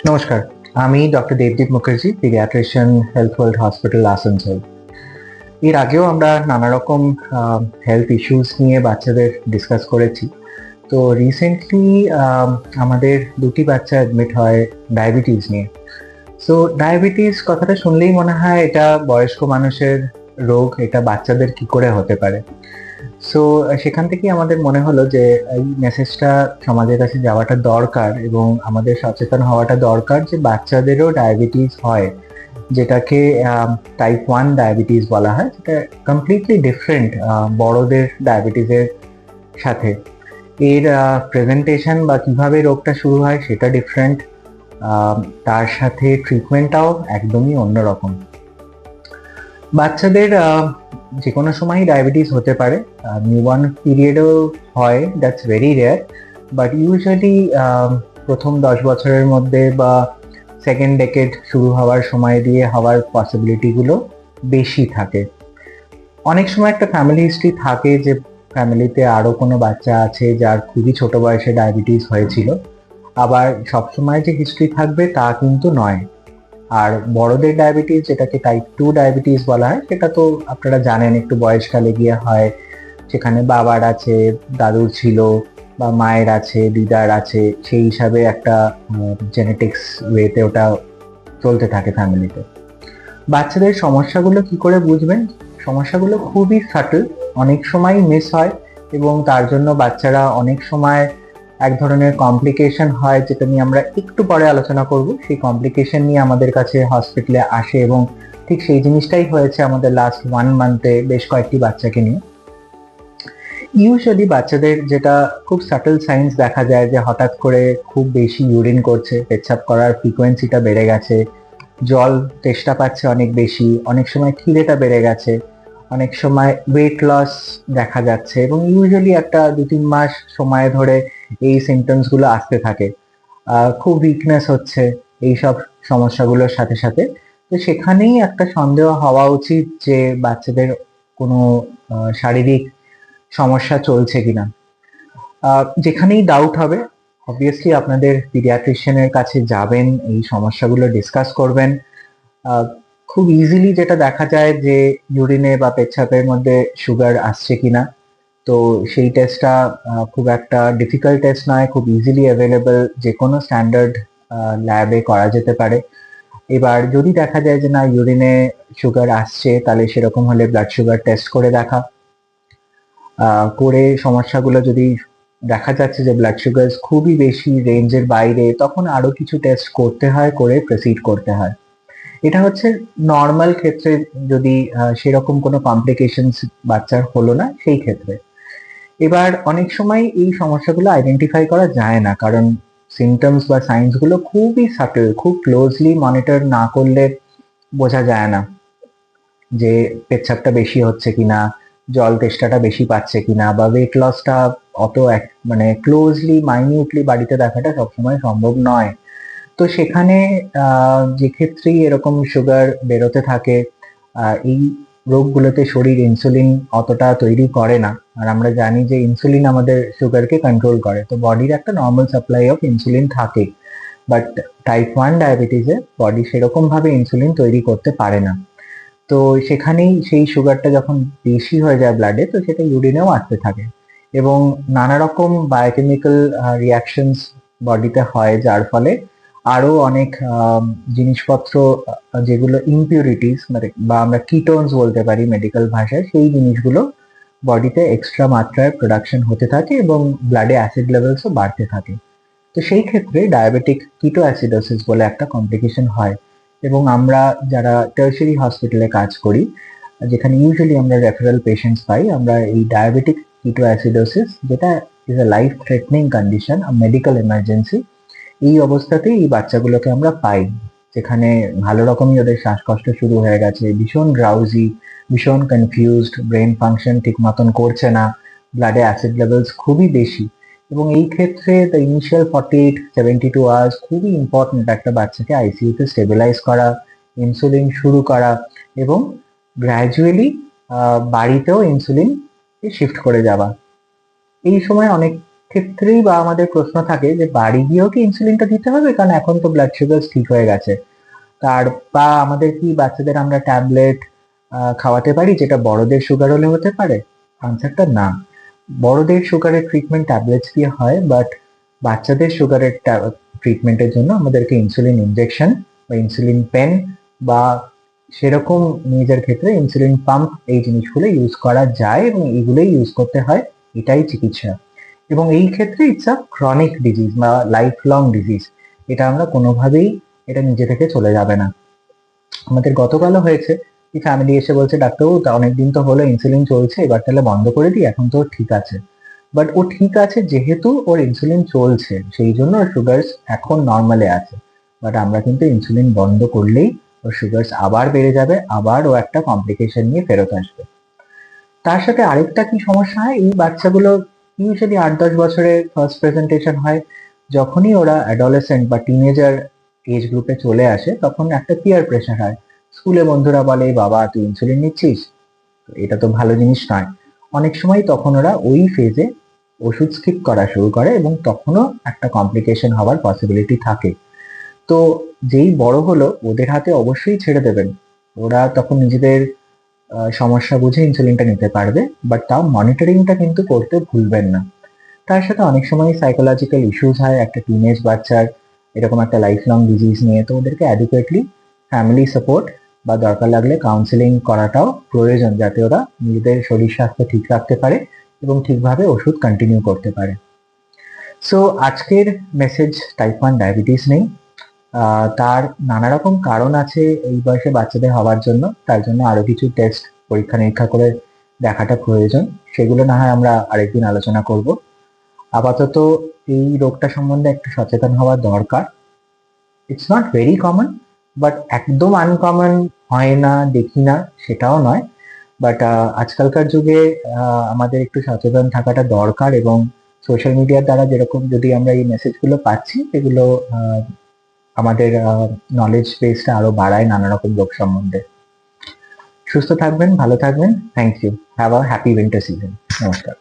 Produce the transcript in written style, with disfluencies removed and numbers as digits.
নমস্কার, আমি doctor Debdeep Mukherjee, paediatrician, health world hospital, Asansol. এর আগেও আমরা নানা রকম হেলথ ইস্যুস নিয়ে বাচ্চাদের ডিসকাস করেছি। তো রিসেন্টলি আমাদের দুটি বাচ্চা অ্যাডমিট হয় ডায়াবেটিস নিয়ে। সো ডায়াবেটিস কথাটা শুনলেই মনে হয় এটা বয়স্ক মানুষের রোগ, এটা বাচ্চাদের কি করে হতে পারে। সো সেখান থেকেই আমাদের মনে হলো যে এই মেসেজটা সমাজের কাছে যাওয়াটা দরকার এবং আমাদের সচেতন হওয়াটা দরকার যে বাচ্চাদেরও ডায়াবেটিস হয়, যেটাকে টাইপ 1 ডায়াবেটিস বলা হয়, যেটা কমপ্লিটলি ডিফারেন্ট বড়দের ডায়াবেটিসের সাথে। এর প্রেজেন্টেশন বা কিভাবে রোগটা শুরু হয় সেটা ডিফারেন্ট, তার সাথে ট্রিটমেন্টটাও একদমই অন্যরকম। বাচ্চাদের যে কোনো সময়ই ডায়াবেটিস হতে পারে, নিউবর্ন পিরিয়ডেও হয়, that's very rare, but usually প্রথম 10 বছরের মধ্যে বা সেকেন্ড ডেকেড শুরু হওয়ার সময় দিয়ে হওয়ার পসিবিলিটিগুলো বেশি থাকে। অনেক সময় একটা ফ্যামিলি হিস্ট্রি থাকে যে ফ্যামিলিতে আরও কোনো বাচ্চা আছে যার খুবই ছোট বয়সে ডায়াবেটিস হয়েছিল, আবার সবসময় যে হিস্ট্রি থাকবে তা কিন্তু নয়। আর বড়দের ডায়াবেটিস, যেটাকে টাইপ 2 ডায়াবেটিস বলা হয়, সেটা তো আপনারা জানেন একটু বয়সকালে গিয়ে হয়, সেখানে বাবার আছে, দাদুর ছিল, বা মায়ের আছে, দিদার আছে, সেই হিসাবে একটা জেনেটিক্স ওয়েতে ওটা চলতে থাকে ফ্যামিলিতে। বাচ্চাদের সমস্যাগুলো কি করে বুঝবেন? সমস্যাগুলো খুবই সাটল, অনেক সময় মিস হয়, এবং তার জন্য বাচ্চারা অনেক সময় এক ধরনের কমপ্লিকেশন হয়, যেটা নিয়ে আমরা একটু পরে আলোচনা করব। সেই কমপ্লিকেশন নিয়ে আমাদের কাছে হসপিটালে আসে, এবং ঠিক সেই জিনিসটাই হয়েছে আমাদের লাস্ট 1 মান্থে বেশ কয়েকটি বাচ্চাকে নিয়ে। ইউজুয়ালি বাচ্চাদের যেটা খুব সাটল সাইন্স দেখা যায় যে হঠাৎ করে খুব বেশি ইউরিন করছে, পেচ্ছাপ করার ফ্রিকোয়েন্সিটা বেড়ে গেছে, জল তেষ্টা পাচ্ছে অনেক বেশি, অনেক সময় খিদেটা বেড়ে গেছে, অনেক সময় ওয়েট লস দেখা যাচ্ছে, এবং ইউজুয়ালি একটা 2-3 মাস সময় ধরে এই সিমটমস গুলো আসতে থাকে। খুব উইকনেস হচ্ছে এইসব সমস্যাগুলোর সাথে সাথে। তো সেখানেই একটা সন্দেহ হওয়া উচিত যে বাচ্চাদের কোনো শারীরিক সমস্যা চলছে কিনা। যেখানেই ডাউট হবে অবভিয়াসলি আপনাদের পিডিয়াট্রিশিয়ানের কাছে যাবেন, এই সমস্যাগুলো ডিসকাস করবেন। খুব ইজিলি যেটা দেখা যায় যে ইউরিনে বা পেচ্ছাপের মধ্যে সুগার আসছে কিনা, তো সেই টেস্টটা খুব একটা ডিফিকাল্ট টেস্ট নয়, খুব ইজিলি অ্যাভেলেবল, যে কোনো স্ট্যান্ডার্ড ল্যাবে করা যেতে পারে। এবার যদি দেখা যায় যে না ইউরিনে সুগার আসছে, তাহলে সেরকম হলে ব্লাড সুগার টেস্ট করে দেখা, করে সমস্যাগুলো যদি দেখা যাচ্ছে যে ব্লাড সুগার খুবই বেশি রেঞ্জের বাইরে, তখন আরো কিছু টেস্ট করতে হয়, করে প্রসিড করতে হয়। এটা হচ্ছে নর্মাল ক্ষেত্রে, যদি সেরকম কোনো কমপ্লিকেশনস বাচ্চার হলো না সেই ক্ষেত্রে। এবার অনেক সময় এই সমস্যাগুলো আইডেন্টিফাই করা যায় না, কারণ সিমটমস বা সাইন্স গুলো খুবই সাটল, খুব ক্লোজলি মনিটর না করলে বোঝা যায় না যে পেচ্ছাপটা বেশি হচ্ছে কিনা, জল তেষ্টাটা বেশি পাচ্ছে কিনা, বা ওয়েট লসটা অত মানে ক্লোজলি মাইনিউটলি বাড়িতে দেখাটা সবসময় সম্ভব নয়। তো সেখানে যে ক্ষেত্রেই এরকম সুগার বেরোতে থাকে, এই রোগগুলোতে শরীর ইনসুলিন অতটা তৈরি করে না, আর আমরা জানি যে ইনসুলিন আমাদের সুগারকে কন্ট্রোল করে, তো বডির একটা নর্মাল সাপ্লাই অফ ইনসুলিন থাকে। বাট টাইপ 1 ডায়াবেটিসে বডি সেরকম ভাবে ইনসুলিন তৈরি করতে পারে না। তো সেখানেই সেই সুগারটা যখন বেশি হয়ে যায় ব্লাডে, তো সেটা ইউরিনেও আসতে থাকে, এবং নানা রকম বায়োকেমিক্যাল রিয়াকশনস বডিতে হয়, যার ফলে আরো অনেক জিনিসপত্র, যেগুলো ইমপিউরিটিস মানে বা আমরা কিটোনস বলতে পারি মেডিকেল ভাষায়, সেই জিনিসগুলো বডিতে এক্সট্রা মাত্রায় প্রোডাকশন হতে থাকে, এবং ব্লাডে অ্যাসিড লেভেলসও বাড়তে থাকে। তো সেই ক্ষেত্রে ডায়াবেটিক কিটো অ্যাসিডোসিস বলে একটা কমপ্লিকেশন হয়। এবং আমরা যারা টার্সিয়ারি হসপিটালে কাজ করি, যেখানে ইউজুয়ালি আমরা রেফারেল পেশেন্টস পাই, আমরা এই ডায়াবেটিক কিটো অ্যাসিডোসিস, যেটা is a life threatening condition, a medical emergency, এই অবস্থাতেই এই বাচ্চাগুলোকে আমরা পাই, যেখানে ভালো রকমই ওদের শ্বাসকষ্ট শুরু হয়ে গেছে, ভীষণ ড্রাউজি, ভীষণ কনফিউজড, ব্রেন ফাংশন ঠিক মতন করছে না, ব্লাডে অ্যাসিড লেভেলস খুবই বেশি। এবং এই ক্ষেত্রে দ্য ইনিশিয়াল 48-72 আওয়ার্স খুবই ইম্পর্টেন্ট, একটা বাচ্চাকে আইসিইউতে স্টেবিলাইজ করা, ইনসুলিন শুরু করা, এবং গ্র্যাজুয়ালি বাড়িতেও ইনসুলিন শিফট করে যাওয়া। এই সময় অনেক ক্ষেত্রেই বা আমাদের প্রশ্ন থাকে যে বাড়ি গিয়েও কি ইনসুলিনটা দিতে হবে, কারণ এখন তো ব্লাড সুগার ঠিক হয়ে গেছে। তার বা আমাদের কি বাচ্চাদের আমরা ট্যাবলেট খাওয়াতে পারি, যেটা বড়দের সুগার হলে হতে পারে? আনসারটা না। বড়দের সুগারের ট্রিটমেন্ট ট্যাবলেটস দিয়ে হয়, বাট বাচ্চাদের সুগারের ট্রিটমেন্টের জন্য আমাদেরকে ইনসুলিন ইনজেকশন বা ইনসুলিন পেন বা সেরকম নিজের ক্ষেত্রে ইনসুলিন পাম্প, এই জিনিসগুলো ইউজ করা যায় এবং এগুলোই ইউজ করতে হয়। এটাই চিকিৎসা। এবং এই ক্ষেত্রে ইটস আ ক্রনিক ডিজিজ বা লাইফ লং ডিজিজ। এটা আমরা কোনোভাবেই, এটা নিজে থেকে চলে যাবে না। আমাদের গতকালও হয়েছে কি, ফ্যামিলি এসে বলছে ডাক্তারবাবু তা অনেকদিন তো হলো ইনসুলিন চলছে, এবার তাহলে বন্ধ করে দিই, এখন তো ঠিক আছে। বাট ও ঠিক আছে যেহেতু ওর ইনসুলিন চলছে, সেই জন্য ওর সুগার এখন নর্মালে আছে। বাট আমরা কিন্তু ইনসুলিন বন্ধ করলেই ওর সুগার আবার বেড়ে যাবে, আবার ও একটা কমপ্লিকেশন নিয়ে ফেরত আসবে। তার সাথে আরেকটা কি সমস্যা হয়, এই বাচ্চাগুলো ইউজুয়ালি 8-10 বছরে ফার্স্ট প্রেজেন্টেশন হয়। যখনই ওরা অ্যাডোলেসেন্ট বা টিনেজার এজ গ্রুপে চলে আসে, তখন একটা পিয়ার প্রেশার হয়। স্কুলে বন্ধুরা বলে, বাবা তুই ইনসুলিন নিচ্ছিস, এটা তো ভালো জিনিস নয়। অনেক সময় তখন ওরা ওই ফেজে ওষুধ স্কিপ করা শুরু করে এবং তখনও একটা কমপ্লিকেশন হওয়ার পসিবিলিটি থাকে। তো যেই বড় হলো ওদের হাতে অবশ্যই ছেড়ে দেবেন। ওরা তখন নিজেদের সমস্যা বুঝে ইনসুলিনটা নিতে পারবে, বাট তাও মনিটরিংটা কিন্তু করতে ভুলবেন না। তার সাথে অনেক সময় সাইকোলজিক্যাল ইস্যুস হয় একটা টিনেজ বাচ্চার, এরকম একটা লাইফ লং ডিজিজ নিয়ে, তো ওদেরকে অ্যাডিকুয়েটলি ফ্যামিলি সাপোর্ট বা দরকার লাগলে কাউন্সিলিং করাটাও প্রয়োজন, যাতে ওরা নিজেদের শরীর স্বাস্থ্য ঠিক রাখতে পারে এবং ঠিকভাবে ওষুধ কন্টিনিউ করতে পারে। সো আজকের মেসেজ টাইপ 1 ডায়াবেটিস নেই। তার নানা রকম কারণ আছে এই বয়সে বাচ্চাদের হওয়ার জন্য, তার জন্য আরো কিছু টেস্ট পরীক্ষা নিরীক্ষা করে দেখাটা প্রয়োজন। সেগুলো না হয় আমরা আরেকদিন আলোচনা করব। আপাতত এই রোগটা সম্বন্ধে একটু সচেতন হওয়া দরকার। It's not very common, but একদম আনকমন হয় না, দেখি না সেটাও নয়। বাট আজকালকার যুগে আমাদের একটু সচেতন থাকাটা দরকার, এবং সোশ্যাল মিডিয়ার দ্বারা যেরকম যদি আমরা এই মেসেজগুলো পাচ্ছি, এগুলো আমাদের নলেজ বেসটা আরো বাড়ায় নানা রকম রোগ সম্বন্ধে। সুস্থ থাকবেন, ভালো থাকবেন। Thank you. Have a happy winter season. নমস্কার।